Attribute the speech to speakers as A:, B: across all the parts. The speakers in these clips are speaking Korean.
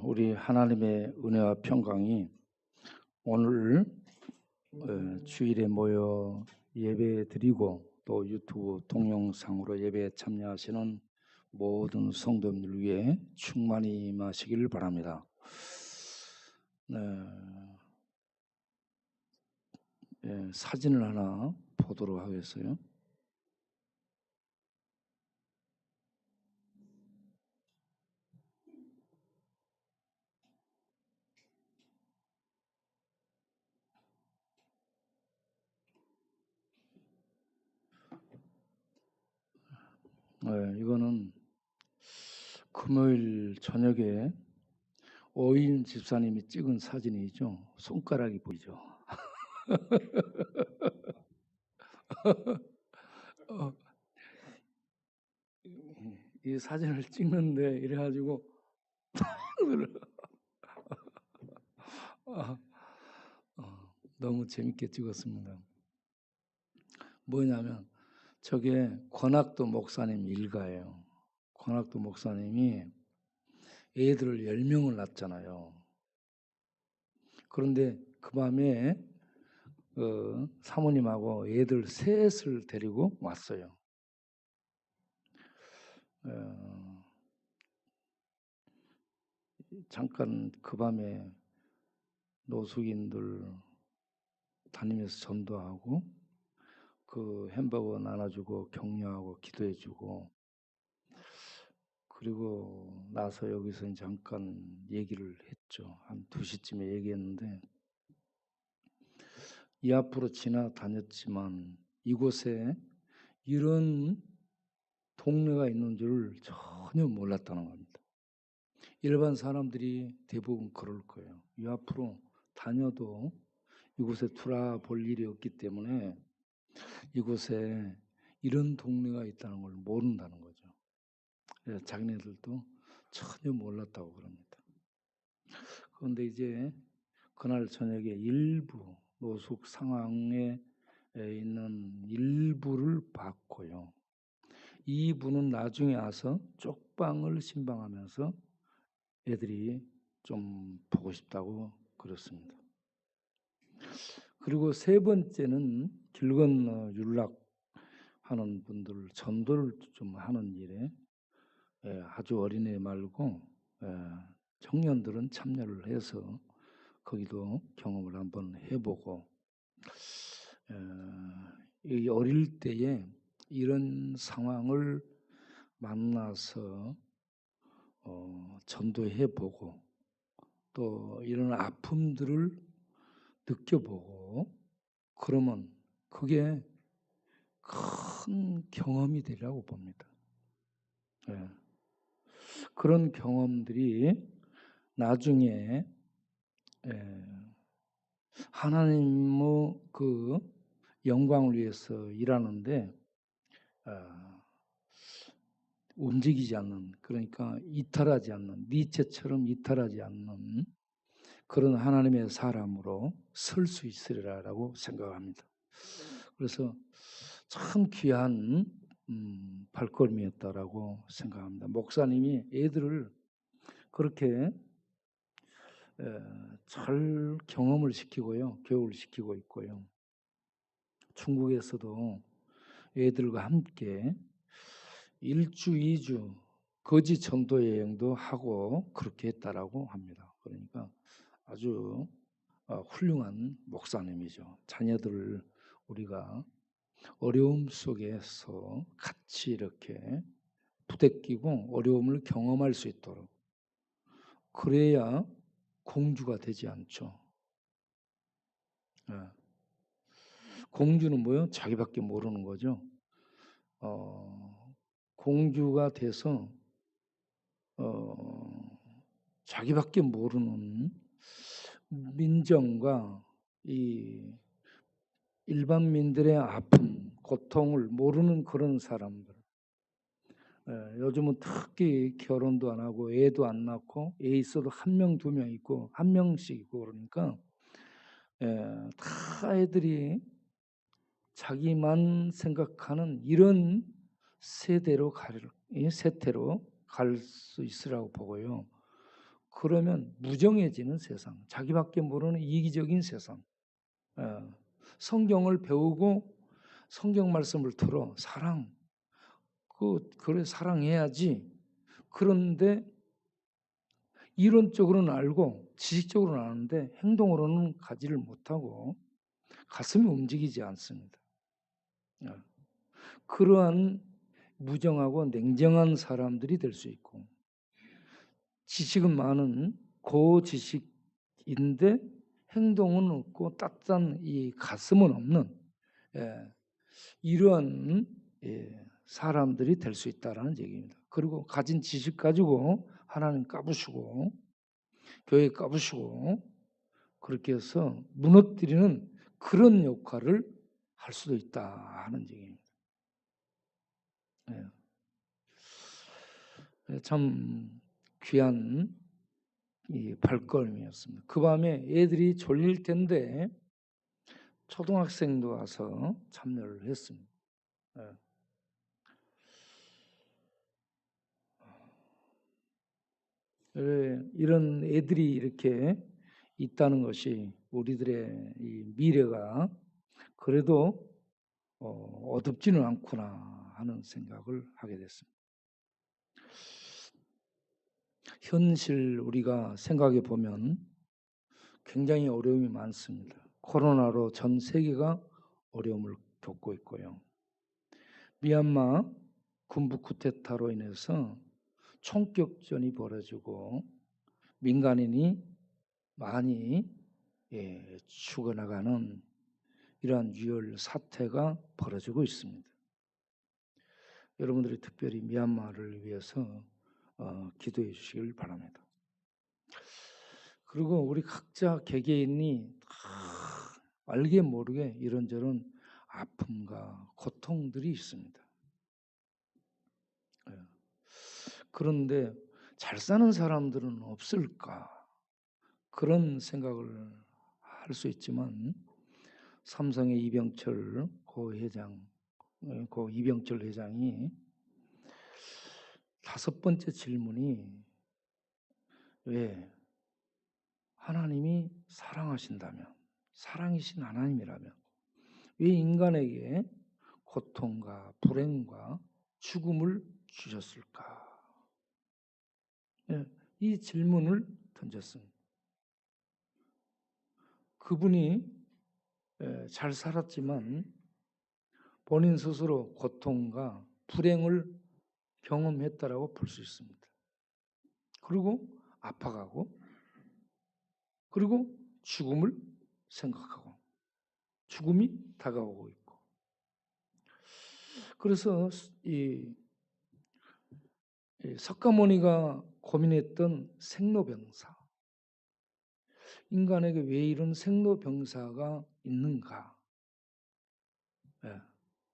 A: 우리 하나님의 은혜와 평강이 오늘 주일에 모여 예배 드리고 또 유튜브 동영상으로 예배에 참여하시는 모든 성도님들 위해 충만히 임하시기를 바랍니다. 사진을 하나 보도록 하겠어요. 이거는 금요일 저녁에 오인 집사님이 찍은 사진이죠. 손가락이 보이죠. 이 사진을 찍는데 이래가지고 너무 재밌게 찍었습니다. 뭐냐면 저게 권학도 목사님 일가예요. 권학도 목사님이 애들을 10명을 낳았잖아요. 그런데 그 밤에 사모님하고 애들 셋을 데리고 왔어요. 잠깐 그 밤에 노숙인들 다니면서 전도하고 그 햄버거 나눠주고 격려하고 기도해주고 그리고 나서 여기서 잠깐 얘기를 했죠. 한 2시쯤에 얘기했는데 이 앞으로 지나다녔지만 이곳에 이런 동네가 있는 줄 전혀 몰랐다는 겁니다. 일반 사람들이 대부분 그럴 거예요. 이 앞으로 다녀도 이곳에 돌아볼 일이 없기 때문에 이곳에 이런 동네가 있다는 걸 모른다는 거죠. 자기네들도 전혀 몰랐다고 그럽니다. 그런데 이제 그날 저녁에 일부 노숙 상황에 있는 일부를 봤고요. 이분은 나중에 와서 쪽방을 신방하면서 애들이 좀 보고 싶다고 그랬습니다. 그리고 세 번째는 길 건너 율락하는 분들 전도를 좀 하는 일에 아주 어린애 말고 청년들은 참여를 해서 거기도 경험을 한번 해보고 이 어릴 때에 이런 상황을 만나서 전도해보고 또 이런 아픔들을 느껴보고 그러면 그게 큰 경험이 되리라고 봅니다. 그런 경험들이 나중에 하나님의 그 영광을 위해서 일하는데 움직이지 않는, 그러니까 이탈하지 않는, 니체처럼 이탈하지 않는 그런 하나님의 사람으로 설 수 있으리라고 생각합니다. 그래서 참 귀한 발걸음이었다라고 생각합니다. 목사님이 애들을 그렇게 잘 경험을 시키고요, 교육을 시키고 있고요. 중국에서도 애들과 함께 1주, 2주 거지 전도 여행도 하고 그렇게 했다라고 합니다. 그러니까 아주 훌륭한 목사님이죠. 자녀들을 우리가 어려움 속에서 같이 이렇게 부대끼고 어려움을 경험할 수 있도록 그래야 공주가 되지 않죠. 공주는 뭐예요? 자기밖에 모르는 거죠. 공주가 돼서 자기밖에 모르는 민정과 이 일반민들의 아픔, 고통을 모르는 그런 사람들. 요즘은 특히 결혼도 안 하고 애도 안 낳고 애 있어도 1명, 2명 있고 1명씩 있고 그러니까 다 애들이 자기만 생각하는 이런 세태로 갈 수 있으라고 보고요. 그러면 무정해지는 세상, 자기밖에 모르는 이기적인 세상. 성경을 배우고 성경 말씀을 들어 그래 사랑해야지. 그런데 이론적으로는 알고 지식적으로는 아는데 행동으로는 가지를 못하고 가슴이 움직이지 않습니다. 그러한 무정하고 냉정한 사람들이 될 수 있고, 지식은 많은 고지식인데 행동은 없고 따뜻한 이 가슴은 없는 이러한 사람들이 될 수 있다라는 얘기입니다. 그리고 가진 지식 가지고 하나님 까부시고 교회 까부시고 그렇게 해서 무너뜨리는 그런 역할을 할 수도 있다 하는 얘기입니다. 참 귀한 이 발걸음이었습니다. 그 밤에 애들이 졸릴 텐데 초등학생도 와서 참여를 했습니다. 이런 애들이 이렇게 있다는 것이 우리들의 이 미래가 그래도 어둡지는 않구나 하는 생각을 하게 됐습니다. 현실 우리가 생각해 보면 굉장히 어려움이 많습니다. 코로나로 전 세계가 어려움을 겪고 있고요. 미얀마 군부 쿠데타로 인해서 총격전이 벌어지고 민간인이 많이 죽어나가는 이러한 유혈 사태가 벌어지고 있습니다. 여러분들이 특별히 미얀마를 위해서 기도해 주시길 바랍니다. 그리고 우리 각자 개개인이 알게 모르게 이런저런 아픔과 고통들이 있습니다. 그런데 잘 사는 사람들은 없을까? 그런 생각을 할 수 있지만 삼성의 이병철 회장이 다섯 번째 질문이 왜 하나님이 사랑하신다면, 사랑이신 하나님이라면 왜 인간에게 고통과 불행과 죽음을 주셨을까? 이 질문을 던졌습니다. 그분이 잘 살았지만 본인 스스로 고통과 불행을 경험했다라고 볼 수 있습니다. 그리고 아파가고 그리고 죽음을 생각하고 죽음이 다가오고 있고, 그래서 이 석가모니가 고민했던 생로병사, 인간에게 왜 이런 생로병사가 있는가?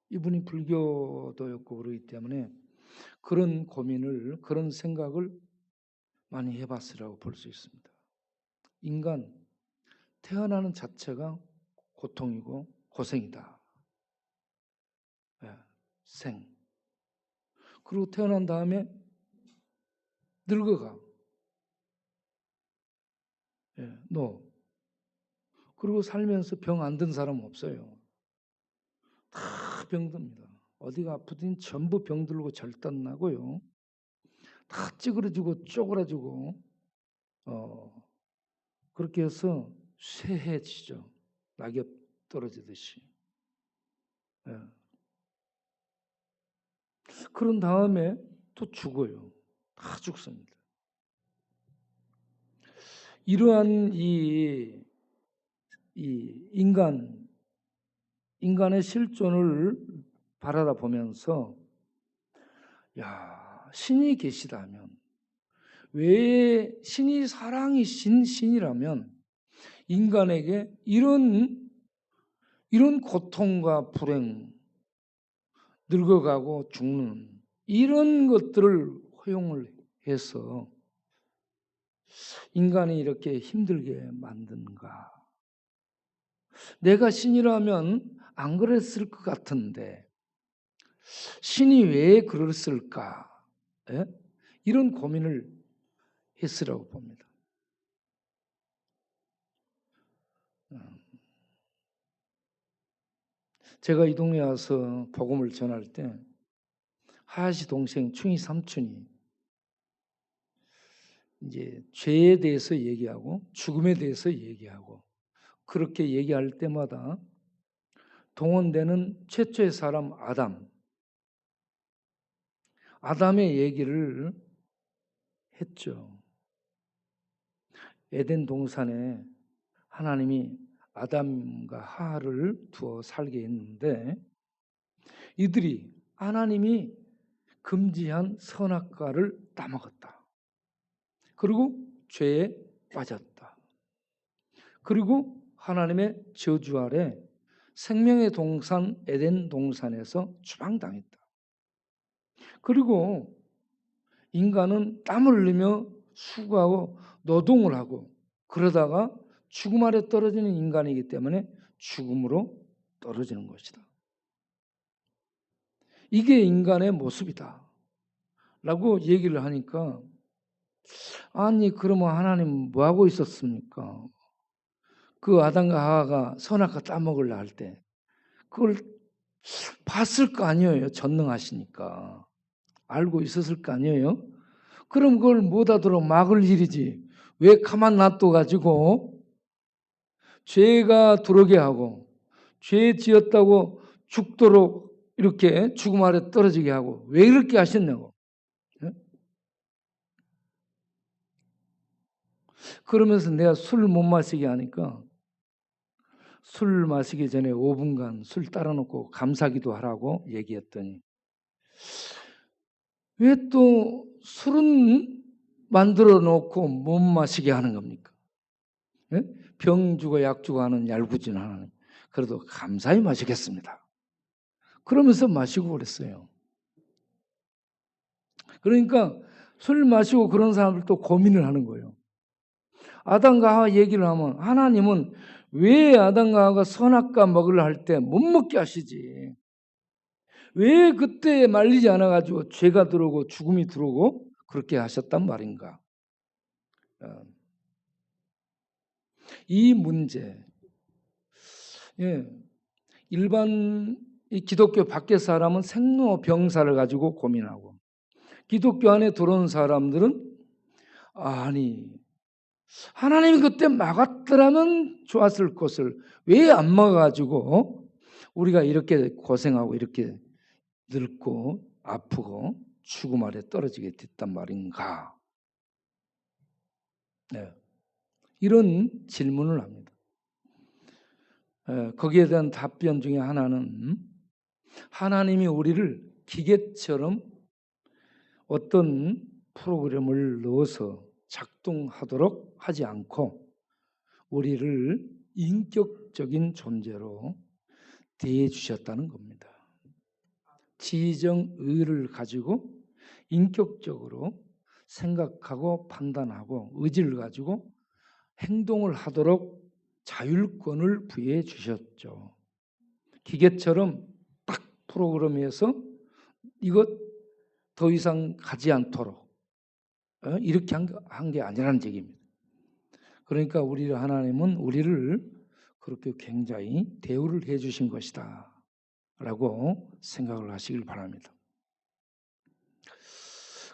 A: 이분이 불교도였고 그러기 때문에 그런 고민을, 그런 생각을 많이 해봤으라고 볼 수 있습니다. 인간 태어나는 자체가 고통이고 고생이다. 생. 그리고 태어난 다음에 늙어가. 노. 그리고 살면서 병 안 든 사람 없어요. 다 병듭니다. 어디가 아프든 전부 병들고 절단나고요. 다 찌그러지고 쪼그라지고 그렇게 해서 쇠해지죠. 낙엽 떨어지듯이. 그런 다음에 또 죽어요. 다 죽습니다. 이러한 이 인간의 실존을 바라다 보면서 신이 계시다면, 왜 신이 사랑이신 신이라면 인간에게 이런 고통과 불행, 늙어가고 죽는 이런 것들을 허용을 해서 인간이 이렇게 힘들게 만든가? 내가 신이라면 안 그랬을 것 같은데 신이 왜 그랬을까? 이런 고민을 했으라고 봅니다. 제가 이 동네 와서 복음을 전할 때 하하시 동생 충이 삼촌이 이제 죄에 대해서 얘기하고 죽음에 대해서 얘기하고 그렇게 얘기할 때마다 동원되는 최초의 사람 아담의 얘기를 했죠. 에덴 동산에 하나님이 아담과 하하를 두어 살게 했는데 이들이 하나님이 금지한 선악과를 따먹었다. 그리고 죄에 빠졌다. 그리고 하나님의 저주 아래 생명의 동산 에덴 동산에서 추방당했다. 그리고 인간은 땀을 흘리며 수고하고 노동을 하고 그러다가 죽음 아래 떨어지는 인간이기 때문에 죽음으로 떨어지는 것이다. 이게 인간의 모습이다 라고 얘기를 하니까 아니 그러면 하나님 뭐하고 있었습니까? 그 아담과 하와가 선악과 따먹으려 할 때 그걸 봤을 거 아니에요. 전능하시니까 알고 있었을 거 아니에요. 그럼 그걸 못하도록 막을 일이지 왜 가만 놔둬가지고 죄가 들어오게 하고 죄 지었다고 죽도록 이렇게 죽음 아래 떨어지게 하고 왜 이렇게 하셨냐고. 그러면서 내가 술 못 마시게 하니까 술 마시기 전에 5분간 술 따라놓고 감사기도 하라고 얘기했더니 왜 또 술은 만들어 놓고 못 마시게 하는 겁니까? 병 주고 약 주고 하는 얄궂은 하나님. 그래도 감사히 마시겠습니다. 그러면서 마시고 그랬어요. 그러니까 술 마시고 그런 사람들 또 고민을 하는 거예요. 아담과 하와 얘기를 하면 하나님은 왜 아담과 하와가 선악과 먹으려 할 때 못 먹게 하시지? 왜 그때 말리지 않아가지고 죄가 들어오고 죽음이 들어오고 그렇게 하셨단 말인가? 이 문제, 일반 기독교 밖의 사람은 생로병사를 가지고 고민하고 기독교 안에 들어온 사람들은 아니 하나님이 그때 막았더라면 좋았을 것을 왜 안 막아가지고 우리가 이렇게 고생하고 이렇게 늙고 아프고 죽음 아래 떨어지게 됐단 말인가? 네. 이런 질문을 합니다. 거기에 대한 답변 중에 하나는 하나님이 우리를 기계처럼 어떤 프로그램을 넣어서 작동하도록 하지 않고 우리를 인격적인 존재로 대해 주셨다는 겁니다. 지정의를 가지고 인격적으로 생각하고 판단하고 의지를 가지고 행동을 하도록 자율권을 부여해 주셨죠. 기계처럼 딱 프로그램에서 이것 더 이상 가지 않도록 이렇게 한 게 아니라는 얘기입니다. 그러니까 하나님은 우리를 그렇게 굉장히 대우를 해 주신 것이다 라고 생각을 하시길 바랍니다.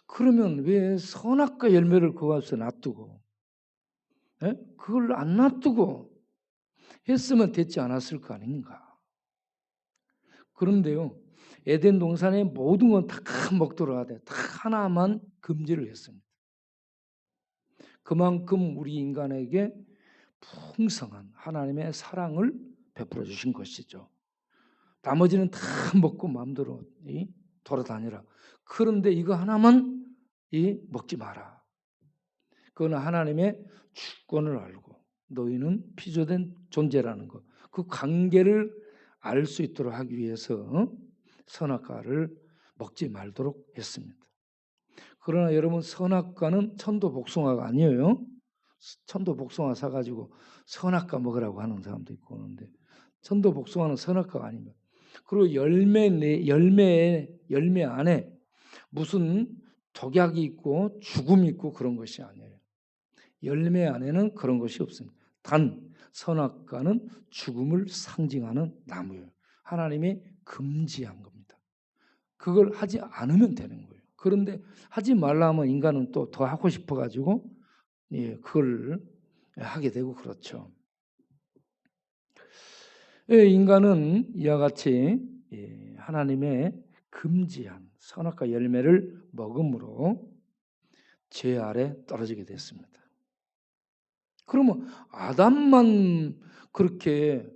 A: 그러면 왜 선악과 열매를 그 앞에서 놔두고 그걸 안 놔두고 했으면 됐지 않았을 거 아닌가? 그런데요, 에덴 동산의 모든 건 다 먹도록 하되 다 하나만 금지를 했습니다. 그만큼 우리 인간에게 풍성한 하나님의 사랑을 베풀어 주신 것이죠. 나머지는 다 먹고 마음대로 돌아다니라. 그런데 이거 하나만 먹지 마라. 그건 하나님의 주권을 알고 너희는 피조된 존재라는 것. 그 관계를 알 수 있도록 하기 위해서 선악과를 먹지 말도록 했습니다. 그러나 여러분 선악과는 천도복숭아가 아니에요. 천도복숭아 사가지고 선악과 먹으라고 하는 사람도 있고 그러는데 천도복숭아는 선악과가 아닙니다. 그리고 열매 안에 무슨 독약이 있고 죽음이 있고 그런 것이 아니에요. 열매 안에는 그런 것이 없습니다. 단 선악과는 죽음을 상징하는 나무예요. 하나님이 금지한 겁니다. 그걸 하지 않으면 되는 거예요. 그런데 하지 말라 하면 인간은 또 더 하고 싶어가지고 그걸 하게 되고 그렇죠. 인간은 이와 같이 하나님의 금지한 선악과 열매를 먹음으로 죄 아래 떨어지게 됐습니다. 그러면 아담만 그렇게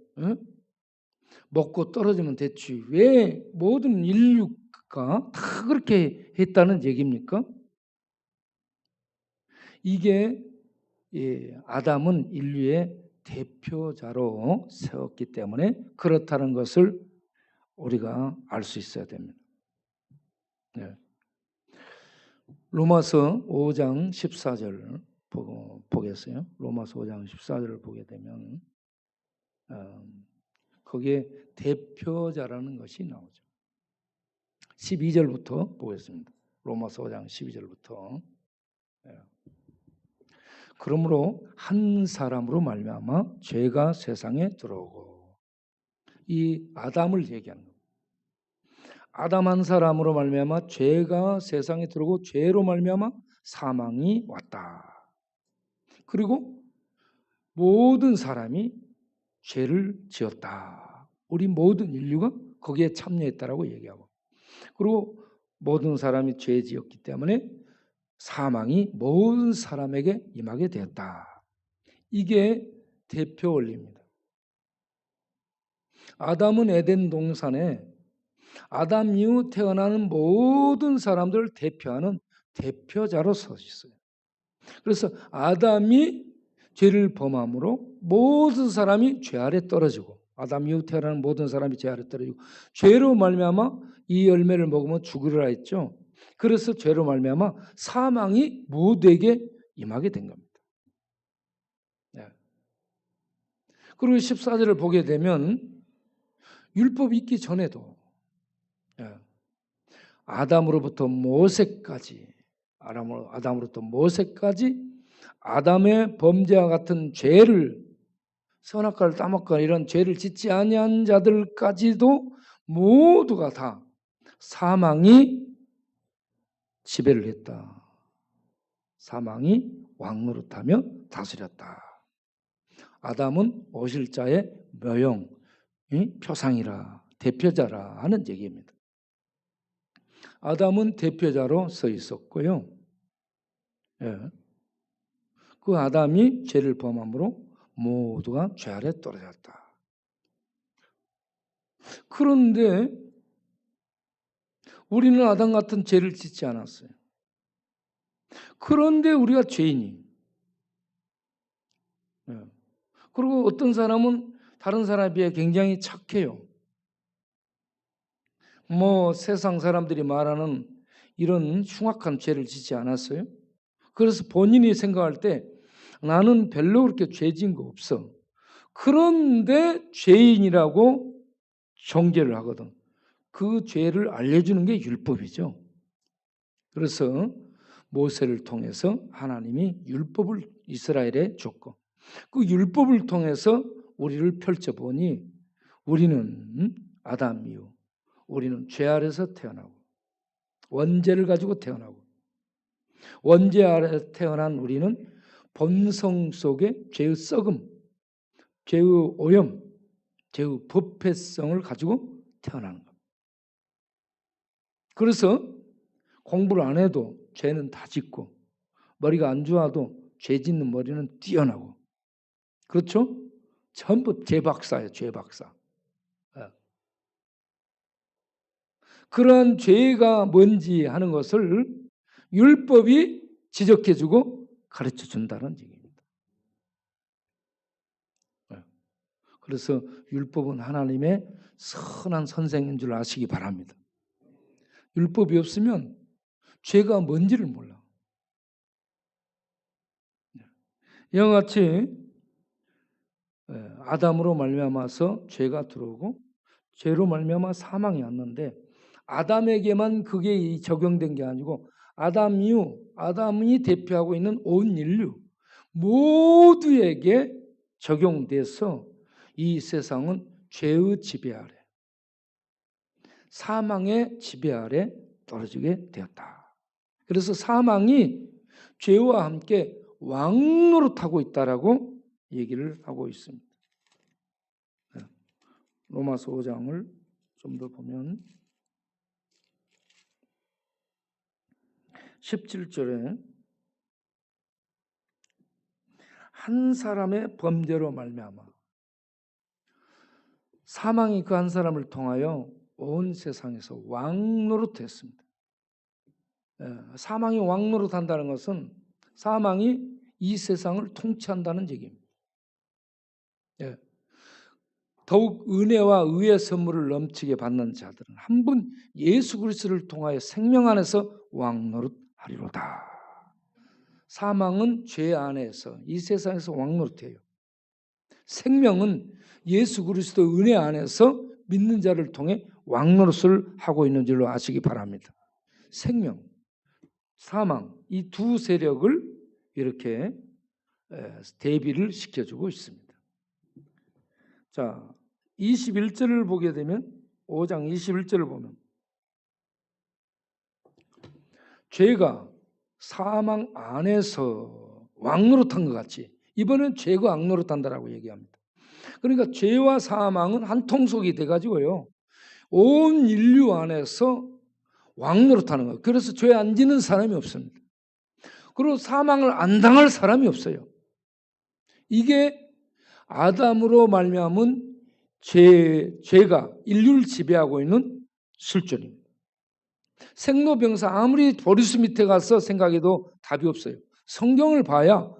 A: 먹고 떨어지면 됐지 왜 모든 인류가 다 그렇게 했다는 얘기입니까? 이게 아담은 인류의 대표자로 세웠기 때문에 그렇다는 것을 우리가 알 수 있어야 됩니다. 네. 로마서 5장 14절 보겠어요. 로마서 5장 14절을 보게 되면 거기에 대표자라는 것이 나오죠. 12절부터 보겠습니다. 로마서 5장 12절부터. 그러므로 한 사람으로 말미암아 죄가 세상에 들어오고, 이 아담을 얘기하는 겁니다. 아담 한 사람으로 말미암아 죄가 세상에 들어오고 죄로 말미암아 사망이 왔다. 그리고 모든 사람이 죄를 지었다. 우리 모든 인류가 거기에 참여했다라고 얘기하고, 그리고 모든 사람이 죄 지었기 때문에 사망이 모든 사람에게 임하게 되었다. 이게 대표 원리입니다. 아담은 에덴 동산에 아담 이후 태어나는 모든 사람들을 대표하는 대표자로 서 있어요. 그래서 아담이 죄를 범함으로 모든 사람이 죄 아래 떨어지고, 아담 이후 태어나는 모든 사람이 죄 아래 떨어지고, 죄로 말미암아 이 열매를 먹으면 죽으리라 했죠. 그래서 죄로 말미암아 사망이 모두에게 임하게 된 겁니다. 네. 그리고 14절을 보게 되면 율법이 있기 전에도 아담으로부터 모세까지 아담의 범죄와 같은 죄를, 선악과를 따먹거나 이런 죄를 짓지 아니한 자들까지도 모두가 다 사망이 지배를 했다. 사망이 왕노릇하며 다스렸다. 아담은 오실 자의 묘형, 표상이라, 대표자라 하는 얘기입니다. 아담은 대표자로 서 있었고요. 그 아담이 죄를 범함으로 모두가 죄 아래 떨어졌다. 그런데 우리는 아담 같은 죄를 짓지 않았어요. 그런데 우리가 죄인이. 그리고 어떤 사람은 다른 사람에 비해 굉장히 착해요. 세상 사람들이 말하는 이런 흉악한 죄를 짓지 않았어요. 그래서 본인이 생각할 때 나는 별로 그렇게 죄 지은 거 없어. 그런데 죄인이라고 정죄를 하거든. 그 죄를 알려주는 게 율법이죠. 그래서 모세를 통해서 하나님이 율법을 이스라엘에 줬고, 그 율법을 통해서 우리를 펼쳐보니 우리는 아담 이후 우리는 죄 아래서 태어나고 원죄를 가지고 태어나고, 원죄 아래 태어난 우리는 본성 속에 죄의 썩음, 죄의 오염, 죄의 부패성을 가지고 태어나는 겁니다. 그래서 공부를 안 해도 죄는 다 짓고, 머리가 안 좋아도 죄 짓는 머리는 뛰어나고, 그렇죠? 전부 죄 박사예요, 죄 박사. 그러한 죄가 뭔지 하는 것을 율법이 지적해주고 가르쳐준다는 얘기입니다. 그래서 율법은 하나님의 선한 선생인 줄 아시기 바랍니다. 율법이 없으면 죄가 뭔지를 몰라. 이와 같이 아담으로 말미암아서 죄가 들어오고 죄로 말미암아 사망이 왔는데, 아담에게만 그게 적용된 게 아니고 아담 이후 아담이 대표하고 있는 온 인류 모두에게 적용돼서 이 세상은 죄의 지배 아래, 사망의 지배 아래 떨어지게 되었다. 그래서 사망이 죄와 함께 왕노릇하고 있다라고 얘기를 하고 있습니다. 로마서 5장을 좀 더 보면 17절에 한 사람의 범죄로 말미암아 사망이 그 한 사람을 통하여 온 세상에서 왕노릇했습니다. 사망이 왕노릇한다는 것은 사망이 이 세상을 통치한다는 얘기입니다. 더욱 은혜와 의의 선물을 넘치게 받는 자들은 한 분 예수 그리스도를 통하여 생명 안에서 왕노릇하리로다. 사망은 죄 안에서 이 세상에서 왕노릇해요. 생명은 예수 그리스도 은혜 안에서 믿는 자를 통해 왕노릇을 하고 있는 줄로 아시기 바랍니다. 생명, 사망 이 두 세력을 이렇게 대비를 시켜주고 있습니다. 자, 21절을 보게 되면 5장 21절을 보면 죄가 사망 안에서 왕노릇한 것 같이 이번엔 죄가 왕노릇한다라고 얘기합니다. 그러니까 죄와 사망은 한 통속이 돼가지고요 온 인류 안에서 왕노릇하는 거예요. 그래서 죄 안 짓는 사람이 없습니다. 그리고 사망을 안 당할 사람이 없어요. 이게 아담으로 말미암은 죄가 인류를 지배하고 있는 술전입니다. 생로병사 아무리 보리수 밑에 가서 생각해도 답이 없어요. 성경을 봐야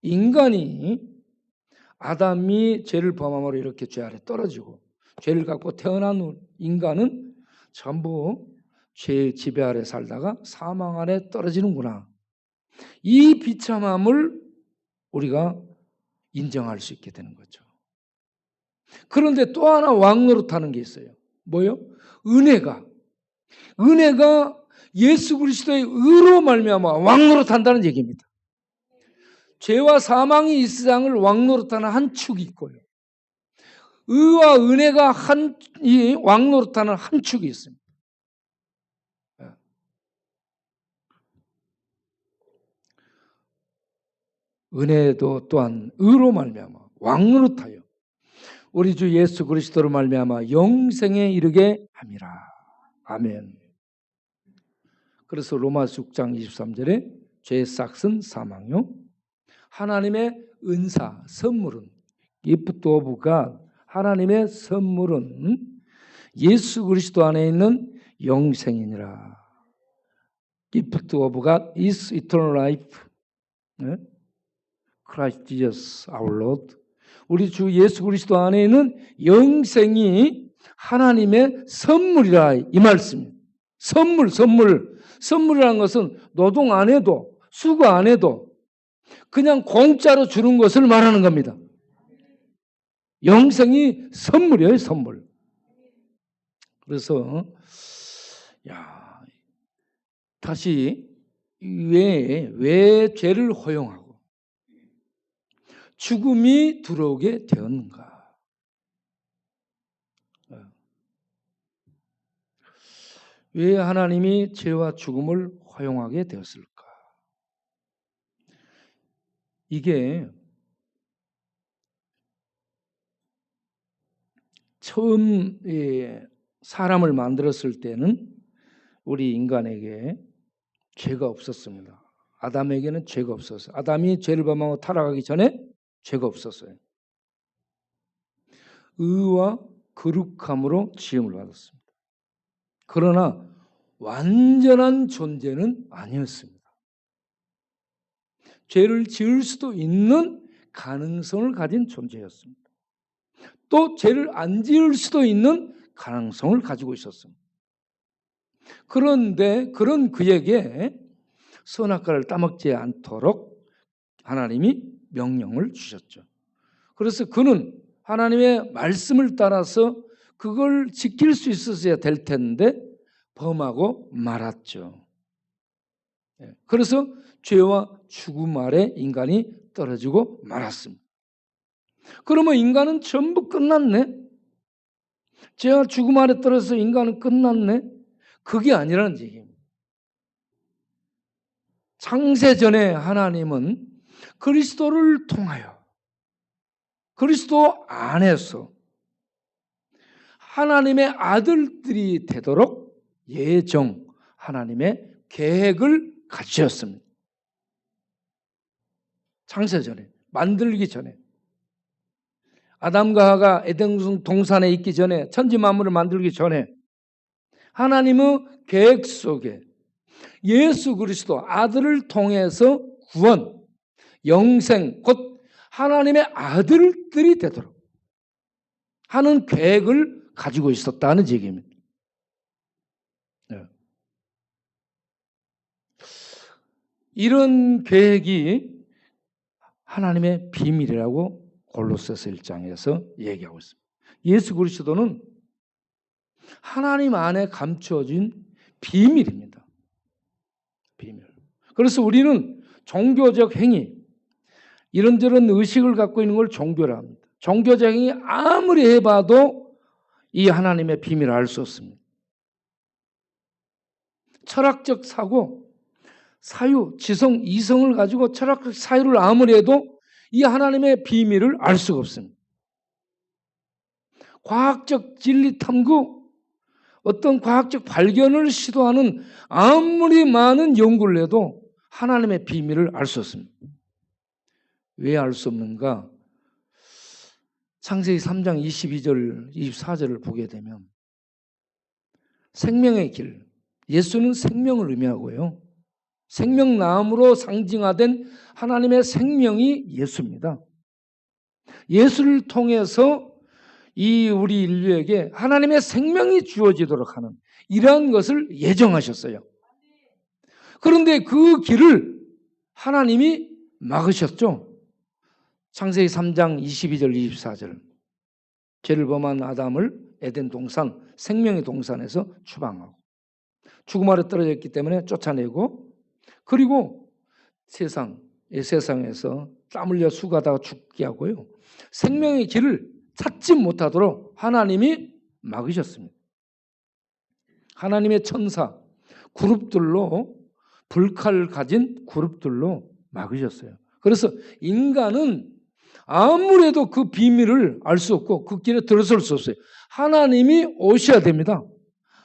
A: 인간이 아담이 죄를 범함으로 이렇게 죄 아래 떨어지고 죄를 갖고 태어난 인간은 전부 죄의 지배 아래 살다가 사망 아래 떨어지는구나. 이 비참함을 우리가 인정할 수 있게 되는 거죠. 그런데 또 하나 왕노릇하는 게 있어요. 뭐요? 은혜가 예수 그리스도의 의로 말미암아 왕노릇한다는 얘기입니다. 죄와 사망이 이 세상을 왕노릇하는 한 축이 있고요. 의와 은혜가 이 왕노릇하는 한 축이 있습니다. 은혜도 또한 의로 말미암아 왕노릇하여 우리 주 예수 그리스도로 말미암아 영생에 이르게 함이라. 아멘. 그래서 로마서 6장 23절에 죄의 싹은 사망요 하나님의 은사 선물은 gift of God 하나님의 선물은 예수 그리스도 안에 있는 영생이니라. gift of God is eternal life. Christ Jesus our Lord. 우리 주 예수 그리스도 안에 있는 영생이 하나님의 선물이라 이 말씀입니다. 선물이라는 것은 노동 안 해도 수고 안 해도 그냥 공짜로 주는 것을 말하는 겁니다. 영생이 선물이에요, 선물. 그래서 다시 왜 죄를 허용하고 죽음이 들어오게 되었는가? 왜 하나님이 죄와 죽음을 허용하게 되었을까? 이게 처음 사람을 만들었을 때는 우리 인간에게 죄가 없었습니다. 아담에게는 죄가 없었어요. 아담이 죄를 범하고 타락하기 전에 죄가 없었어요. 의와 거룩함으로 지음을 받았습니다. 그러나 완전한 존재는 아니었습니다. 죄를 지을 수도 있는 가능성을 가진 존재였습니다. 또 죄를 안 지을 수도 있는 가능성을 가지고 있었습니다. 그런데 그런 그에게 선악과를 따먹지 않도록 하나님이 명령을 주셨죠. 그래서 그는 하나님의 말씀을 따라서 그걸 지킬 수 있었어야 될 텐데 범하고 말았죠. 그래서 죄와 죽음 아래 인간이 떨어지고 말았습니다. 그러면 인간은 전부 끝났네? 죄와 죽음 아래 떨어져서 인간은 끝났네? 그게 아니라는 얘기입니다. 창세전에 하나님은 그리스도를 통하여 그리스도 안에서 하나님의 아들들이 되도록 예정 하나님의 계획을 가지셨습니다. 창세전에, 만들기 전에. 아담과 하가 에덴 동산에 있기 전에, 천지 만물을 만들기 전에 하나님의 계획 속에 예수 그리스도 아들을 통해서 구원, 영생, 곧 하나님의 아들들이 되도록 하는 계획을 가지고 있었다는 얘기입니다. 네. 이런 계획이 하나님의 비밀이라고 골로새서 1장에서 얘기하고 있습니다. 예수 그리스도는 하나님 안에 감추어진 비밀입니다. 비밀. 그래서 우리는 종교적 행위, 이런저런 의식을 갖고 있는 걸 종교라 합니다. 종교적 행위 아무리 해봐도 이 하나님의 비밀을 알 수 없습니다. 철학적 사고, 사유, 지성, 이성을 가지고 철학적 사유를 아무리 해도 이 하나님의 비밀을 알 수가 없습니다. 과학적 진리 탐구, 어떤 과학적 발견을 시도하는 아무리 많은 연구를 해도 하나님의 비밀을 알 수 없습니다. 왜 알 수 없는가? 창세기 3장 22절, 24절을 보게 되면 생명의 길, 예수는 생명을 의미하고요. 생명나무로 상징화된 하나님의 생명이 예수입니다. 예수를 통해서 이 우리 인류에게 하나님의 생명이 주어지도록 하는 이러한 것을 예정하셨어요. 그런데 그 길을 하나님이 막으셨죠. 창세기 3장 22절 24절 죄를 범한 아담을 에덴 동산 생명의 동산에서 추방하고 죽음 아래 떨어졌기 때문에 쫓아내고 그리고 세상에서 땀 흘려 수고하다가 죽게 하고요. 생명의 길을 찾지 못하도록 하나님이 막으셨습니다. 하나님의 천사 그룹들로 불칼을 가진 그룹들로 막으셨어요. 그래서 인간은 아무래도 그 비밀을 알 수 없고 그 길에 들어설 수 없어요. 하나님이 오셔야 됩니다.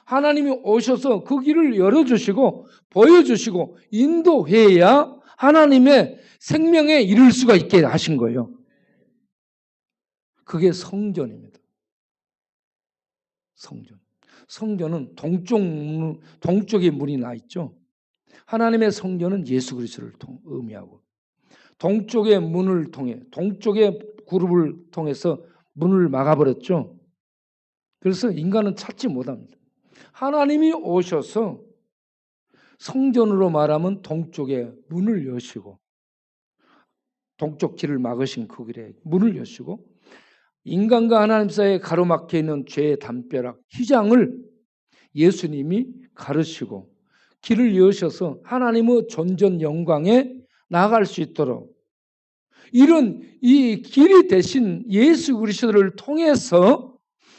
A: 하나님이 오셔서 그 길을 열어주시고 보여주시고 인도해야 하나님의 생명에 이를 수가 있게 하신 거예요. 그게 성전입니다. 성전. 성전은 동쪽에 문이 나 있죠. 하나님의 성전은 예수 그리스도를 의미하고 동쪽의 문을 통해 동쪽의 그룹을 통해서 문을 막아버렸죠. 그래서 인간은 찾지 못합니다. 하나님이 오셔서 성전으로 말하면 동쪽에 문을 여시고 동쪽 길을 막으신 그 길에 문을 여시고 인간과 하나님 사이에 가로막혀 있는 죄의 담벼락 휘장을 예수님이 가르시고 길을 여셔서 하나님의 존전 영광에 나아갈 수 있도록 이런 이 길이 되신 예수 그리스도를 통해서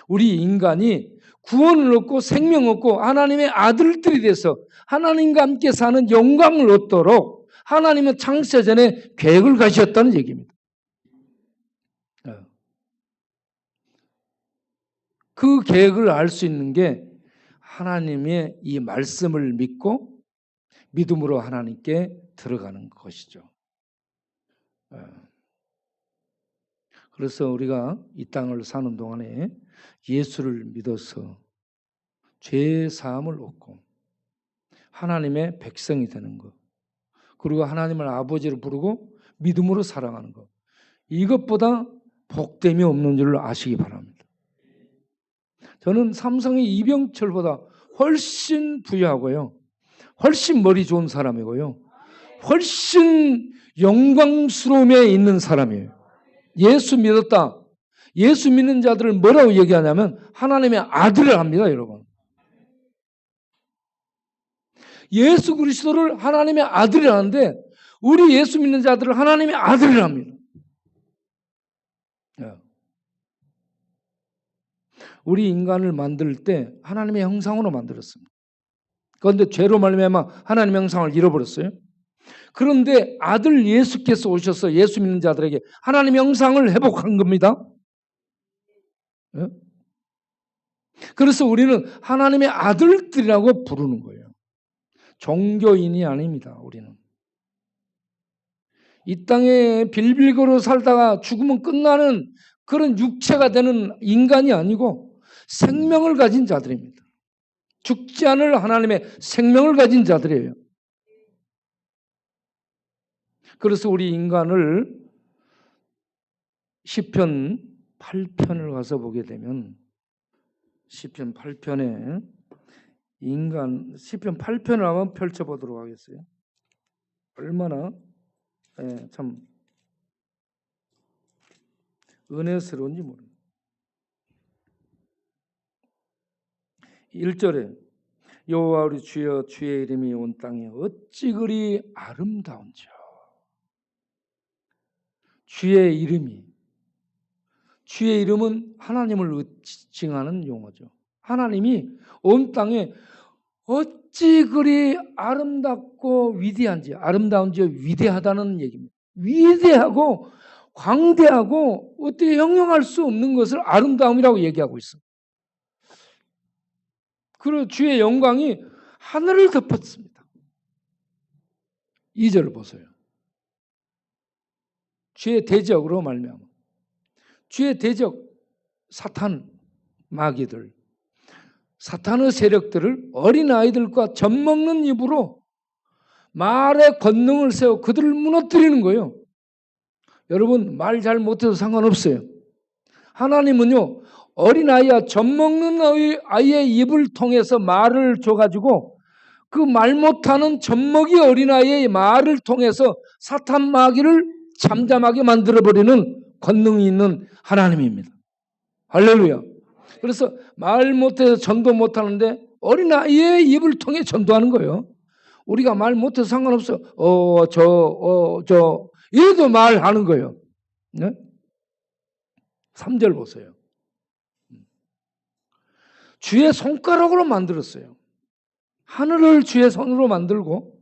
A: 우리 인간이 구원을 얻고 생명을 얻고 하나님의 아들들이 돼서 하나님과 함께 사는 영광을 얻도록 하나님은 창세전에 계획을 가지셨다는 얘기입니다. 그 계획을 알 수 있는 게 하나님의 이 말씀을 믿고 믿음으로 하나님께 들어가는 것이죠. 그래서 우리가 이 땅을 사는 동안에 예수를 믿어서 죄 사함을 얻고 하나님의 백성이 되는 것, 그리고 하나님을 아버지로 부르고 믿음으로 사랑하는 것, 이것보다 복됨이 없는 줄 아시기 바랍니다. 저는 삼성의 이병철보다 훨씬 부유하고요, 훨씬 머리 좋은 사람이고요, 훨씬 영광스러움에 있는 사람이에요. 예수 믿었다. 예수 믿는 자들을 뭐라고 얘기하냐면 하나님의 아들을 합니다, 여러분. 예수 그리스도를 하나님의 아들이라는데 우리 예수 믿는 자들을 하나님의 아들을 합니다. 우리 인간을 만들 때 하나님의 형상으로 만들었습니다. 그런데 죄로 말미암아 하나님의 형상을 잃어버렸어요. 그런데 아들 예수께서 오셔서 예수 믿는 자들에게 하나님의 형상을 회복한 겁니다. 예? 그래서 우리는 하나님의 아들들이라고 부르는 거예요. 종교인이 아닙니다. 우리는. 이 땅에 빌빌거려 살다가 죽으면 끝나는 그런 육체가 되는 인간이 아니고 생명을 가진 자들입니다. 죽지 않을 하나님의 생명을 가진 자들이에요. 그래서 우리 인간을 시편 8편을 가서 보게 되면 시편 8편에 시편 8편을 한번 펼쳐보도록 하겠어요. 얼마나 참 은혜스러운지 모릅니다. 1절에 여호와 우리 주여 주의 이름이 온 땅에 어찌 그리 아름다운지요. 주의 이름은 하나님을 의칭하는 용어죠. 하나님이 온 땅에 어찌 그리 아름답고 위대한지, 아름다운지 위대하다는 얘기입니다. 위대하고 광대하고 어떻게 형용할 수 없는 것을 아름다움이라고 얘기하고 있어. 그리고 주의 영광이 하늘을 덮었습니다. 2절 보세요. 주의 대적으로 말미암아 주의 대적 사탄 마귀들 사탄의 세력들을 어린아이들과 젖먹는 입으로 말의 권능을 세워 그들을 무너뜨리는 거예요. 여러분 말 잘 못해도 상관없어요. 하나님은요 어린아이와 젖먹는 아이의 입을 통해서 말을 줘가지고 그 말 못하는 젖먹이 어린아이의 말을 통해서 사탄 마귀를 잠잠하게 만들어버리는 권능이 있는 하나님입니다. 할렐루야. 그래서 말 못해서 전도 못하는데 어린아이의 입을 통해 전도하는 거예요. 우리가 말 못해서 상관없어요. 이래도 말하는 거예요. 네? 3절 보세요. 주의 손가락으로 만들었어요. 하늘을 주의 손으로 만들고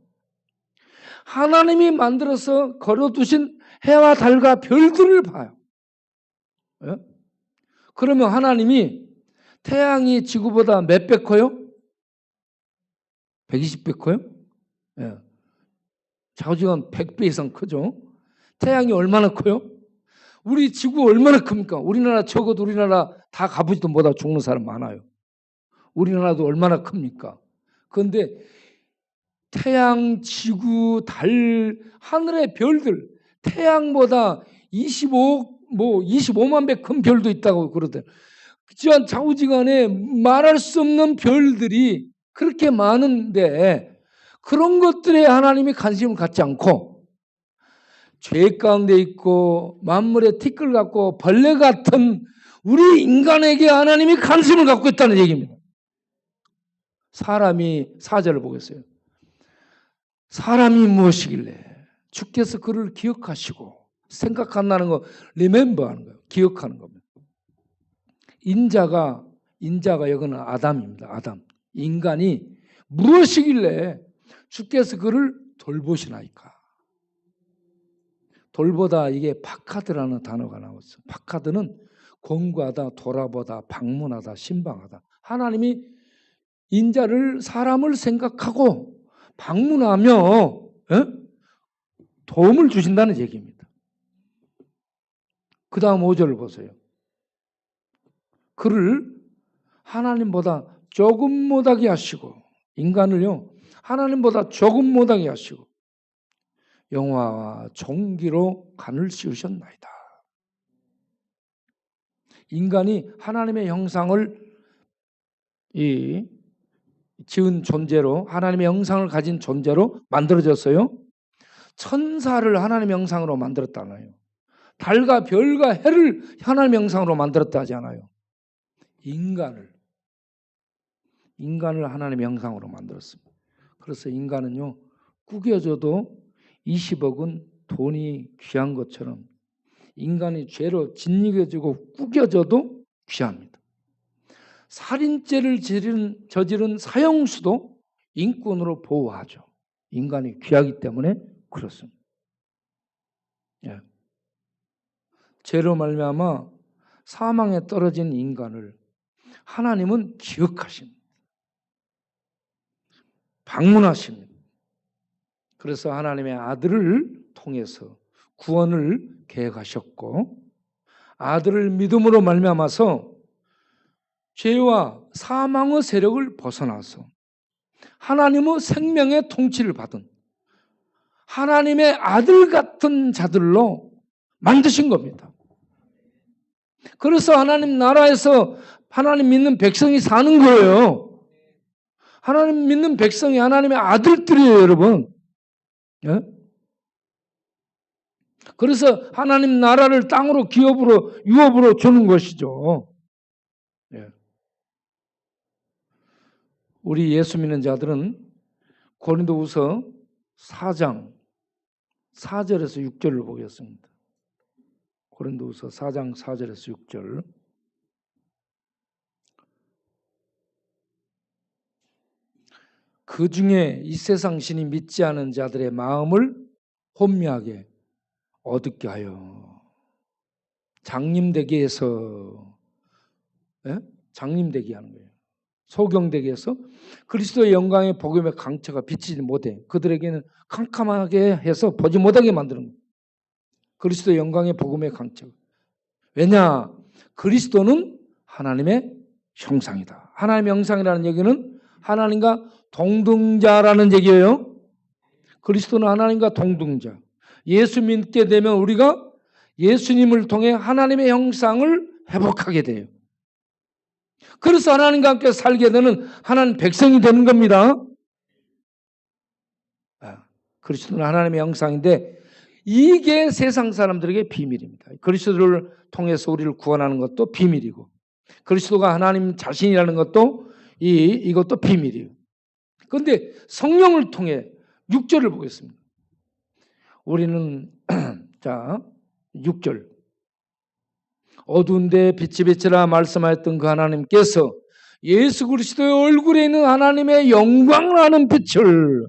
A: 하나님이 만들어서 걸어두신 해와 달과 별들을 봐요. 예? 그러면 하나님이 태양이 지구보다 몇 배 커요? 120배 커요? 예. 자우지간 100배 이상 크죠? 태양이 얼마나 커요? 우리 지구 얼마나 큽니까? 우리나라 적어도 우리나라 다 가보지도 못하고 죽는 사람 많아요. 우리나라도 얼마나 큽니까? 그런데 태양, 지구, 달, 하늘의 별들, 태양보다 25만 배 큰 별도 있다고 그러더라고요. 좌우지간에 말할 수 없는 별들이 그렇게 많은데 그런 것들에 하나님이 관심을 갖지 않고 죄 가운데 있고 만물의 티끌 같고 벌레 같은 우리 인간에게 하나님이 관심을 갖고 있다는 얘기입니다. 사람이 4절을 보겠어요. 사람이 무엇이길래 주께서 그를 기억하시고 생각한다는 거 remember 하는 거예요. 기억하는 겁니다. 인자가 여기는 아담입니다. 아담. 인간이 무엇이길래 주께서 그를 돌보시나이까. 돌보다 이게 파카드라는 단어가 나왔어요. 파카드는 권고하다, 돌아보다, 방문하다, 신방하다. 하나님이 인자를 사람을 생각하고 방문하며 도움을 주신다는 얘기입니다. 그 다음 5절을 보세요. 그를 하나님보다 조금 못하게 하시고 인간을요 하나님보다 조금 못하게 하시고 영화와 종기로 간을 씌우셨나이다. 인간이 하나님의 형상을 지은 존재로 하나님의 형상을 가진 존재로 만들어졌어요. 천사를 하나님의 형상으로 만들었다나요? 달과 별과 해를 하나님의 형상으로 만들었다 하지 않아요? 인간을 하나님의 형상으로 만들었습니다. 그래서 인간은요 구겨져도 20억은 돈이 귀한 것처럼 인간이 죄로 짓이겨지고 구겨져도 귀합니다. 살인죄를 저지른 사형수도 인권으로 보호하죠. 인간이 귀하기 때문에 그렇습니다. 예. 죄로 말미암아 사망에 떨어진 인간을 하나님은 기억하십니다. 방문하십니다. 그래서 하나님의 아들을 통해서 구원을 계획하셨고, 아들을 믿음으로 말미암아서 죄와 사망의 세력을 벗어나서 하나님의 생명의 통치를 받은 하나님의 아들 같은 자들로 만드신 겁니다. 그래서 하나님 나라에서 하나님 믿는 백성이 사는 거예요. 하나님 믿는 백성이 하나님의 아들들이에요, 여러분. 예? 그래서 하나님 나라를 땅으로 기업으로 유업으로 주는 것이죠. 예. 우리 예수 믿는 자들은 고린도후서 4장 4절에서 6절을 보겠습니다. 고린도후서 4장 4절에서 6절. 그 중에 이 세상 신이 믿지 않은 자들의 마음을 혼미하게 어둡게 하여 장림되게 해서, 장림되게 하는 거예요. 소경되게 해서 그리스도의 영광의 복음의 강처가 비치지 못해 그들에게는 캄캄하게 해서 보지 못하게 만드는 거예요. 그리스도의 영광의 복음의 강처. 왜냐? 그리스도는 하나님의 형상이다. 하나님의 형상이라는 얘기는 하나님과 동등자라는 얘기예요. 그리스도는 하나님과 동등자. 예수 믿게 되면 우리가 예수님을 통해 하나님의 형상을 회복하게 돼요. 그래서 하나님과 함께 살게 되는 하나님 백성이 되는 겁니다. 그리스도는 하나님의 형상인데 이게 세상 사람들에게 비밀입니다. 그리스도를 통해서 우리를 구원하는 것도 비밀이고 그리스도가 하나님 자신이라는 것도 이것도 비밀이에요. 그런데 성령을 통해 6절을 보겠습니다. 우리는 자 6절 어두운데 빛이 비치라 말씀하였던 그 하나님께서 예수 그리스도의 얼굴에 있는 하나님의 영광을 아는 빛을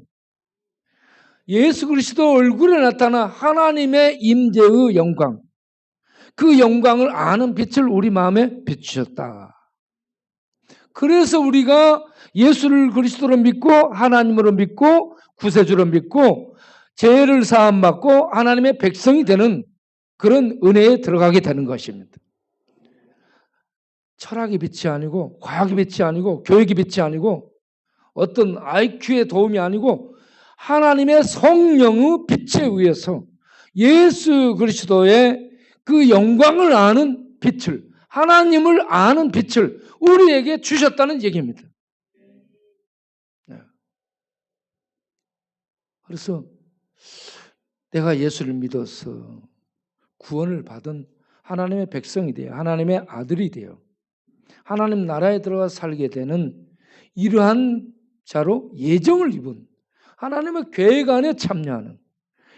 A: 예수 그리스도 얼굴에 나타난 하나님의 임재의 영광 그 영광을 아는 빛을 우리 마음에 비추셨다. 그래서 우리가 예수를 그리스도로 믿고 하나님으로 믿고 구세주로 믿고 죄를 사함받고 하나님의 백성이 되는 그런 은혜에 들어가게 되는 것입니다. 철학의 빛이 아니고 과학의 빛이 아니고 교육의 빛이 아니고 어떤 IQ의 도움이 아니고 하나님의 성령의 빛에 의해서 예수 그리스도의 그 영광을 아는 빛을 하나님을 아는 빛을 우리에게 주셨다는 얘기입니다. 그래서 내가 예수를 믿어서 구원을 받은 하나님의 백성이 돼요. 하나님의 아들이 돼요. 하나님 나라에 들어가 살게 되는 이러한 자로 예정을 입은 하나님의 계획 안에 참여하는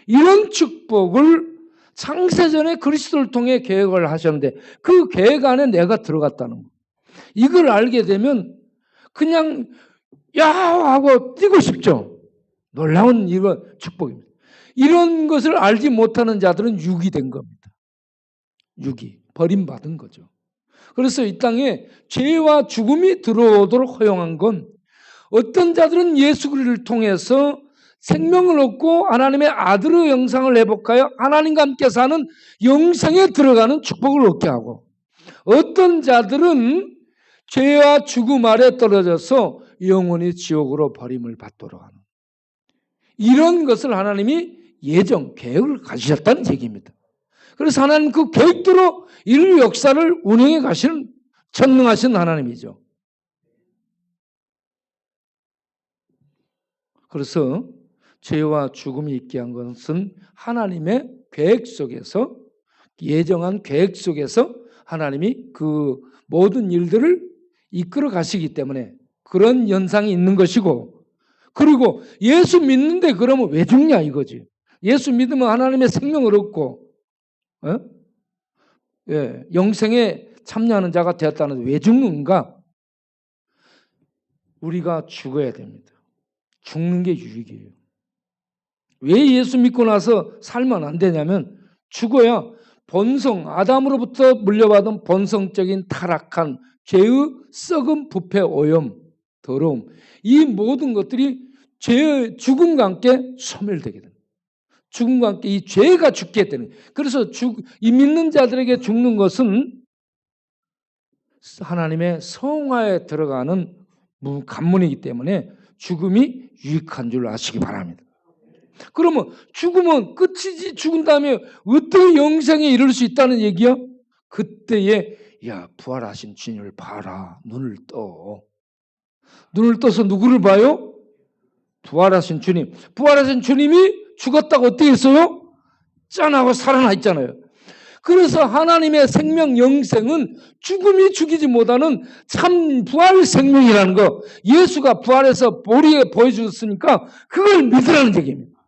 A: 이런 축복을 창세전에 그리스도를 통해 계획을 하셨는데 그 계획 안에 내가 들어갔다는 거. 이걸 알게 되면 그냥 야호 하고 뛰고 싶죠. 놀라운 이런 축복입니다. 이런 것을 알지 못하는 자들은 육이 된 겁니다. 육이 버림받은 거죠. 그래서 이 땅에 죄와 죽음이 들어오도록 허용한 건 어떤 자들은 예수 그리스도를 통해서 생명을 얻고 하나님의 아들의 영상을 회복하여 하나님과 함께 사는 영생에 들어가는 축복을 얻게 하고 어떤 자들은 죄와 죽음 아래 떨어져서 영원히 지옥으로 버림을 받도록 하는 이런 것을 하나님이 예정, 계획을 가지셨다는 얘기입니다. 그래서 하나님 그 계획대로 인류 역사를 운영해 가시는 전능하신 하나님이죠. 그래서 죄와 죽음이 있게 한 것은 하나님의 계획 속에서 예정한 계획 속에서 하나님이 그 모든 일들을 이끌어 가시기 때문에 그런 현상이 있는 것이고 그리고 예수 믿는데 그러면 왜 죽냐 이거지. 예수 믿으면 하나님의 생명을 얻고 영생에 참여하는 자가 되었다는데 왜 죽는가? 우리가 죽어야 됩니다. 죽는 게 유익이에요. 왜 예수 믿고 나서 살면 안 되냐면 죽어야 본성, 아담으로부터 물려받은 본성적인 타락한 죄의 썩은 부패, 오염, 더러움, 이 모든 것들이 죄의 죽음과 함께 소멸되게 됩니다. 죽음과 함께 이 죄가 죽게 되는. 그래서 이 믿는 자들에게 죽는 것은 하나님의 성화에 들어가는 관문이기 때문에 죽음이 유익한 줄 아시기 바랍니다. 그러면 죽으면 끝이지. 죽은 다음에 어떻게 영생에 이를 수 있다는 얘기야? 그때에 부활하신 주님을 봐라. 눈을 떠서 누구를 봐요? 부활하신 주님. 부활하신 주님이 죽었다고 어떻게 했어요? 짠하고 살아나 있잖아요. 그래서 하나님의 생명 영생은 죽음이 죽이지 못하는 참 부활 생명이라는 거, 예수가 부활해서 우리에게 보여주셨으니까 그걸 믿으라는 얘기입니다.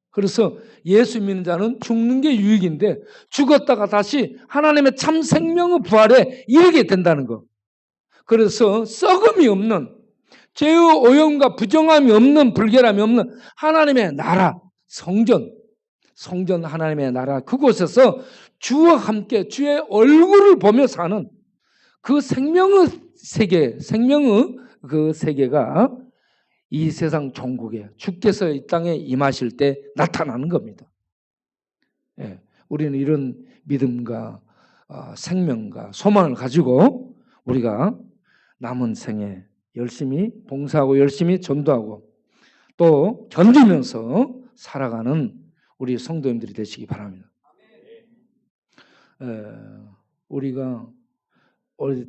A: 그래서 예수 믿는 자는 죽는 게 유익인데 죽었다가 다시 하나님의 참 생명의 부활에 이르게 된다는 거. 그래서 썩음이 없는, 죄의 오염과 부정함이 없는, 불결함이 없는 하나님의 나라, 성전 하나님의 나라, 그곳에서 주와 함께 주의 얼굴을 보며 사는 그 생명의 세계, 생명의 그 세계가 이 세상 종국에 주께서 이 땅에 임하실 때 나타나는 겁니다. 우리는 이런 믿음과 생명과 소망을 가지고 우리가 남은 생에 열심히 봉사하고 열심히 전도하고 또 견디면서 살아가는 우리 성도님들이 되시기 바랍니다. 우리가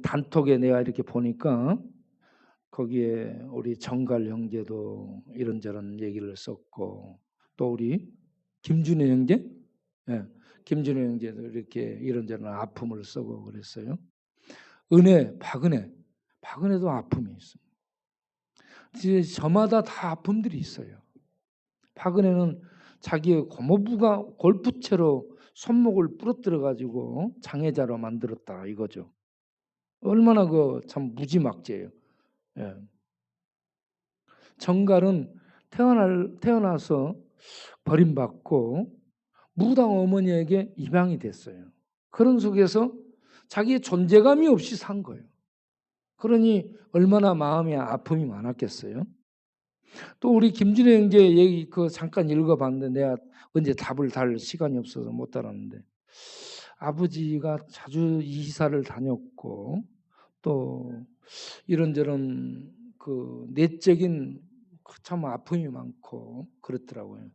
A: 단톡에 내가 이렇게 보니까 거기에 우리 정갈 형제도 이런저런 얘기를 썼고 또 우리 김준혜 형제, 김준혜 형제도 이렇게 이런저런 아픔을 쓰고 그랬어요. 박은혜도 아픔이 있습니다. 이제 저마다 다 아픔들이 있어요. 박은혜는 자기의 고모부가 골프채로 손목을 부러뜨려 가지고 장애자로 만들었다 이거죠. 얼마나 참 무지막지해요. 정갈은 태어나서 버림받고 무당 어머니에게 입양이 됐어요. 그런 속에서 자기의 존재감이 없이 산 거예요. 그러니 얼마나 마음에 아픔이 많았겠어요. 또 우리 김준혜 형제 얘기 잠깐 읽어봤는데 내가 언제 답을 달 시간이 없어서 못 달았는데 아버지가 자주 이사를 다녔고 또 이런저런 내적인 참 아픔이 많고 그렇더라고요.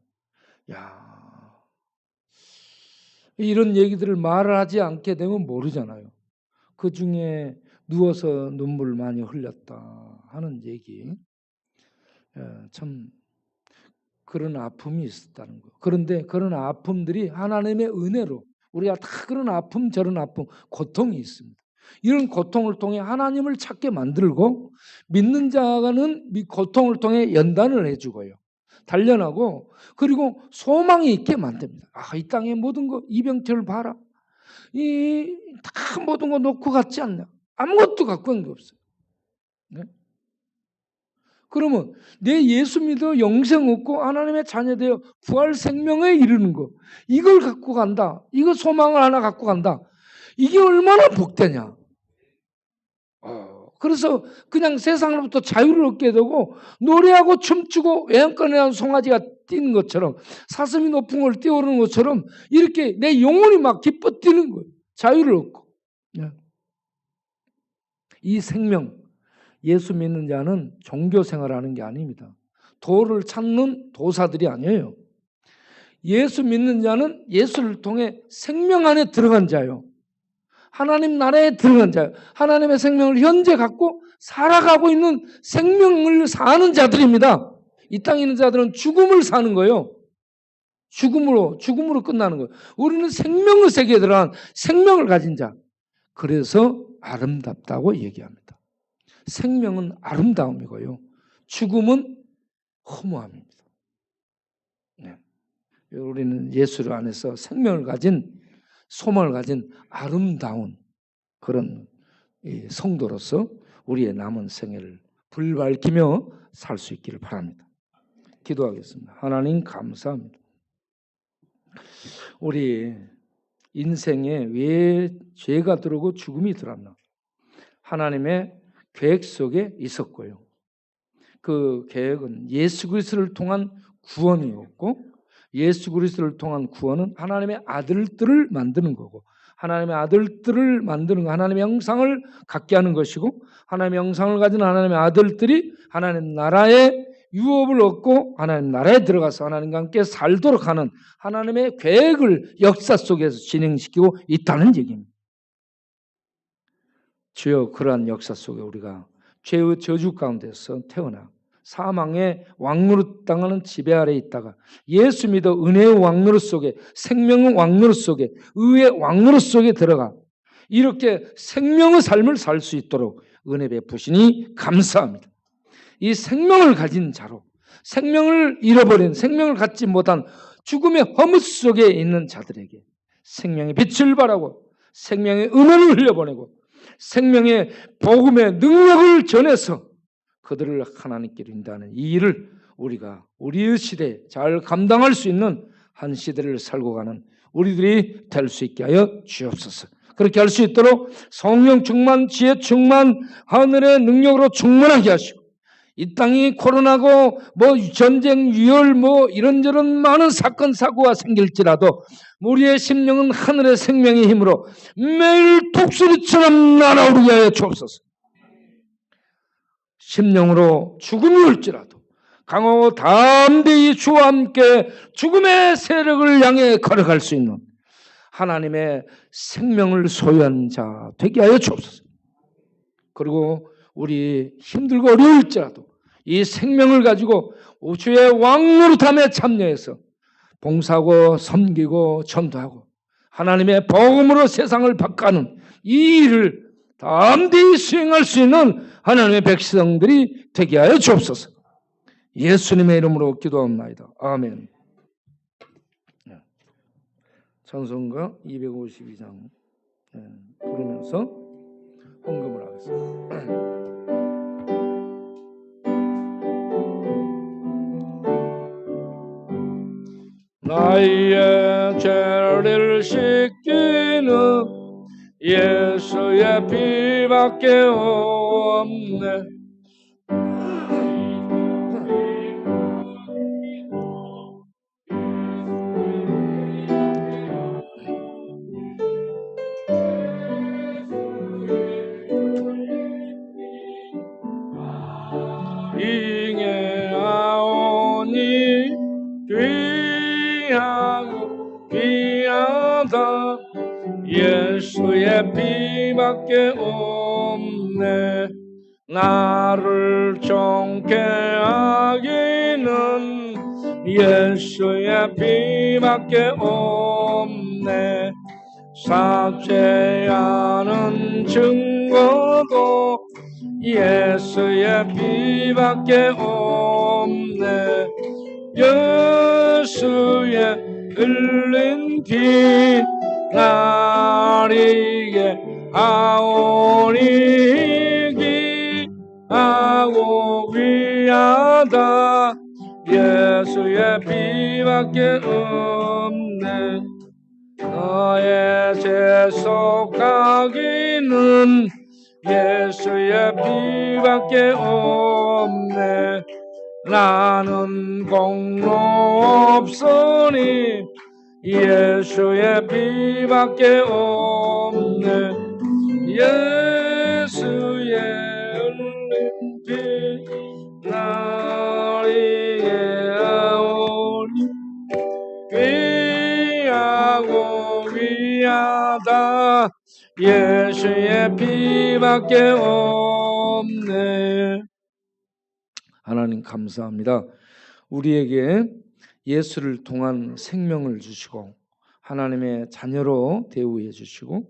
A: 이런 얘기들을 말을 하지 않게 되면 모르잖아요. 그 중에 누워서 눈물 많이 흘렸다 하는 얘기. 참 그런 아픔이 있었다는 거. 그런데 그런 아픔들이 하나님의 은혜로 우리가 다 그런 아픔 저런 아픔 고통이 있습니다. 이런 고통을 통해 하나님을 찾게 만들고 믿는 자는 고통을 통해 연단을 해주고요. 단련하고 그리고 소망이 있게 만듭니다. 이 땅의 모든 거 이병철 봐라. 다 모든 거 놓고 갔지 않나. 아무것도 갖고 온 게 없어요. 네? 그러면 내 예수 믿어 영생 얻고 하나님의 자녀되어 부활 생명에 이르는 거, 이걸 갖고 간다. 이거 소망을 하나 갖고 간다. 이게 얼마나 복되냐. 그래서 그냥 세상으로부터 자유를 얻게 되고 노래하고 춤추고 외양간에 한 송아지가 뛰는 것처럼 사슴이 높은 걸 뛰어오르는 것처럼 이렇게 내 영혼이 막 기뻐 뛰는 거예요. 자유를 얻고. 이 생명, 예수 믿는 자는 종교 생활하는 게 아닙니다. 도를 찾는 도사들이 아니에요. 예수 믿는 자는 예수를 통해 생명 안에 들어간 자요. 하나님 나라에 들어간 자요. 하나님의 생명을 현재 갖고 살아가고 있는 생명을 사는 자들입니다. 이 땅에 있는 자들은 죽음을 사는 거예요. 죽음으로 끝나는 거예요. 우리는 생명의 세계에 들어간 생명을 가진 자. 그래서 아름답다고 얘기합니다. 생명은 아름다움이고요. 죽음은 허무함입니다. 우리는 예수 안에서 생명을 가진 소망을 가진 아름다운 그런 성도로서 우리의 남은 생애를 불 밝히며 살 수 있기를 바랍니다. 기도하겠습니다. 하나님 감사합니다. 우리 인생에 왜 죄가 들어오고 죽음이 들어왔나? 하나님의 계획 속에 있었고요. 그 계획은 예수 그리스도를 통한 구원이었고, 예수 그리스도를 통한 구원은 하나님의 아들들을 만드는 거고, 하나님의 아들들을 만드는 거, 하나님의 형상을 갖게 하는 것이고, 하나님의 형상을 가진 하나님의 아들들이 하나님 나라의 유업을 얻고 하나님 나라에 들어가서 하나님과 함께 살도록 하는 하나님의 계획을 역사 속에서 진행시키고 있다는 얘기입니다. 주여, 그러한 역사 속에 우리가 죄의 저주 가운데서 태어나 사망의 왕노릇 당하는 지배 아래에 있다가 예수 믿어 은혜의 왕노릇 속에, 생명의 왕노릇 속에, 의의 왕노릇 속에 들어가 이렇게 생명의 삶을 살 수 있도록 은혜 베푸시니 감사합니다. 이 생명을 가진 자로, 생명을 잃어버린, 생명을 갖지 못한 죽음의 허무 속에 있는 자들에게 생명의 빛을 발하고 생명의 은혜를 흘려보내고 생명의 복음의 능력을 전해서 그들을 하나님께 인도하는 이 일을 우리가 우리의 시대에 잘 감당할 수 있는 한 시대를 살고 가는 우리들이 될 수 있게 하여 주옵소서. 그렇게 할 수 있도록 성령 충만, 지혜 충만, 하늘의 능력으로 충만하게 하시고, 이 땅이 코로나고 전쟁, 유혈 이런저런 많은 사건 사고가 생길지라도 우리의 심령은 하늘의 생명의 힘으로 매일 독수리처럼 날아오르게 하여 주옵소서. 심령으로 죽음이 올지라도 강하고 담대히 주와 함께 죽음의 세력을 향해 걸어갈 수 있는 하나님의 생명을 소유한 자 되게 하여 주옵소서. 그리고 우리 힘들고 어려울지라도 이 생명을 가지고 주의 왕노릇함에 참여해서 봉사하고 섬기고 전도하고 하나님의 복음으로 세상을 바꾸는 이 일을 담대히 수행할 수 있는 하나님의 백성들이 되게 하여 주옵소서. 예수님의 이름으로 기도합니다. 아멘. 찬송가 252장 부르면서 헌금을 하겠습니다. 나의 죄를 씻기는 예수의 피밖에 없네. ing하오니 귀하고 귀하다. 예수의 피밖에 없네. 나를 정케 하기는 예수의 피밖에 없네. 삭제하는 증거도 예수의 피밖에 없네. 예수의 흘린 피 나리게 하오니 귀하고 귀하다. 예수의 피밖에 없네. 너의 죄 속하기는 예수의 피밖에 없네. 나는 공로 없으니 예수의 피밖에 없네. 예수의 흘린 피 나리게 하오니 귀하고 귀하다. 예수의 피밖에 없네. 하나님 감사합니다. 우리에게 예수를 통한 생명을 주시고 하나님의 자녀로 대우해 주시고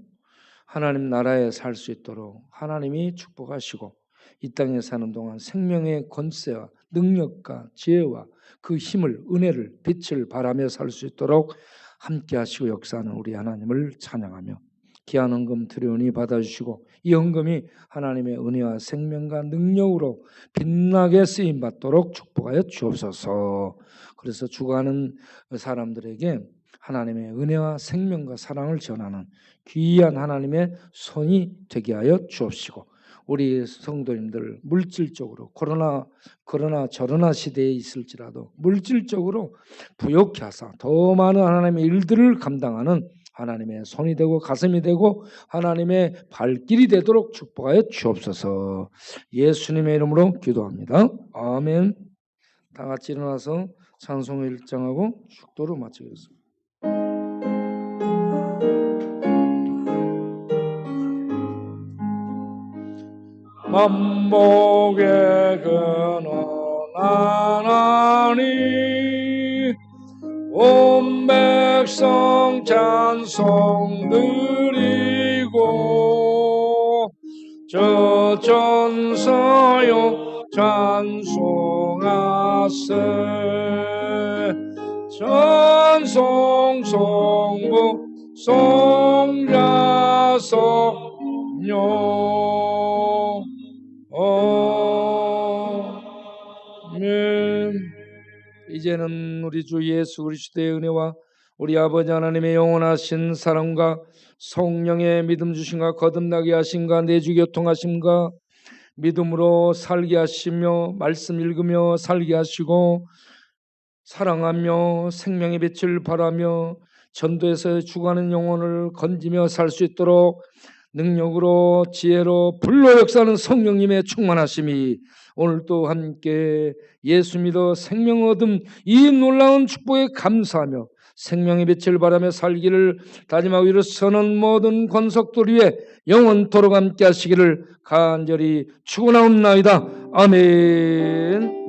A: 하나님 나라에 살 수 있도록 하나님이 축복하시고 이 땅에 사는 동안 생명의 권세와 능력과 지혜와 그 힘을, 은혜를, 빛을 바라며 살 수 있도록 함께 하시고 역사하는 우리 하나님을 찬양하며 귀한 헌금 드리오니 받아주시고 이 헌금이 하나님의 은혜와 생명과 능력으로 빛나게 쓰임받도록 축복하여 주옵소서. 그래서 죽어가는 사람들에게 하나님의 은혜와 생명과 사랑을 전하는 귀한 하나님의 손이 되게 하여 주옵시고 우리 성도님들 물질적으로 그러나 저러나 시대에 있을지라도 물질적으로 부욕케 하사 더 많은 하나님의 일들을 감당하는 하나님의 손이 되고 가슴이 되고 하나님의 발길이 되도록 축복하여 주옵소서. 예수님의 이름으로 기도합니다. 아멘. 다 같이 일어나서 찬송을 일장하고 축도를 마치겠습니다. 만복의 근원한 하나님 온 백성 찬송 드리고 저 전사여 찬송하세 찬송 성부 성자 성령 아멘. 이제는 우리 주 예수 그리스도의 은혜와 우리 아버지 하나님의 영원하신 사랑과 성령의 믿음 주심과 거듭나게 하심과 내주 교통하심과 믿음으로 살게 하시며 말씀 읽으며 살게 하시고 사랑하며 생명의 빛을 발하며 전도에서 죽어가는 영혼을 건지며 살 수 있도록 능력으로 지혜로 불로 역사하는 성령님의 충만하심이 오늘도 함께 예수 믿어 생명 얻음 이 놀라운 축복에 감사하며 생명의 빛을 바라며 살기를 다짐하고 일어서는 모든 권속들 위에 영원토록 함께 하시기를 간절히 축원하옵나이다. 아멘.